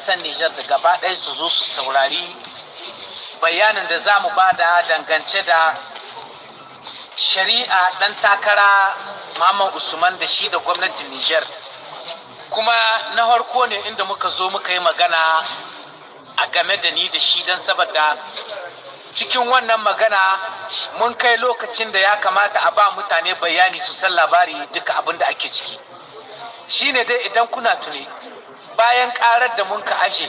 ƙasar Nijar da gaba ɗaya su zo su saurari bayanin da za mu bada dangance da shari'a ɗan takara Muhammad Usman da shi da gwamnatin Nijar. Kuma na farko ne inda muka zo muka yi magana a game da ni da shi don saboda cikin wannan magana mun kai lokacin da ya kamata a ba mutane bayani su san labari duka abin da ake ciki. Shine dai idan kuna tuni bayan karar da mun ka ashe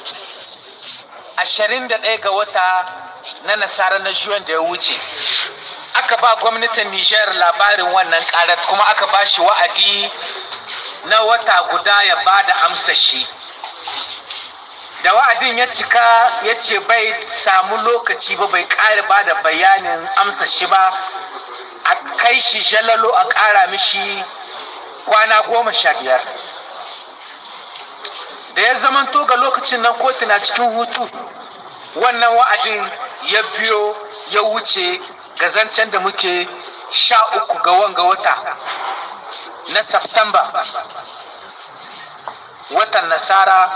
21 ga wata na nasara na juyan da ya wuce aka ba gwamnatin Nijar labarin wannan karar kuma aka ba shi wa'adi na wata guda ya ba da amsa shi. Da wa'adin ya cika ya ce bai samu lokaci ba bai ƙara ba da bayanin amsa shi ba, a kai shi jalalo a ƙara mishi kwana 15. Da ya zamanto ga lokacin nan kotu na cikin hutu, wannan wa'adin ya biyo ya wuce ga zancen da muke 13 ga wanga wata na Septamba, watan nasara.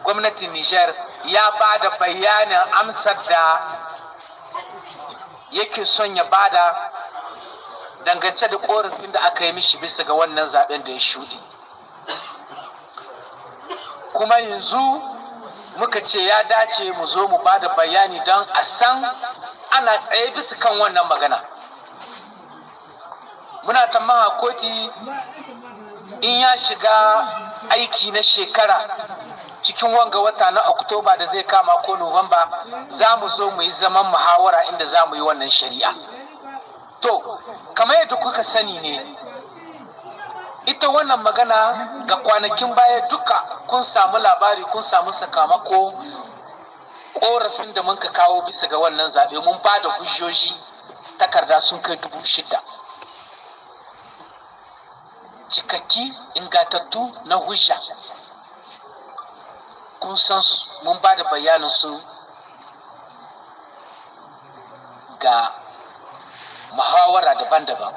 Gwamnatin Nijar ya ba da bayanin amsar da yake son ya bada dangance da korafin da aka yi mishi bisa ga wannan zaben da ya shuɗe. Kuma yanzu muka ce ya dace mu zo mu bada bayani don a san ana tsaye bisa kan wannan magana. Muna tamaha koti in ya shiga aiki na shekara cikin wanga wata na Oktoba da zai kama ko Nuwamba, za mu zo mu yi zaman muhawara inda za mu yi wannan shari'a. To, kamar yadda kuka sani ne, ita wannan magana ga kwanakin baya duka kun samu labari, kun samu sakamako korafin da muka kawo bisa ga wannan zaɓe. Mun ba da hujjoji, takarda sun kai 6,000 cikakki ingantattu na hujja. Kun san su, mun ba da bayanin su ga muhawara daban-daban.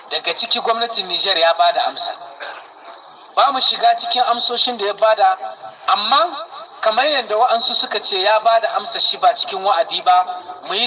Daga ciki gwamnatin Nijar ya ba da amsa. Ba mu shiga cikin amsoshin da ya bada, amma kamar yadda wa'ansu suka ce ya ba da amsa shi ba cikin wa'adi ba, mu yi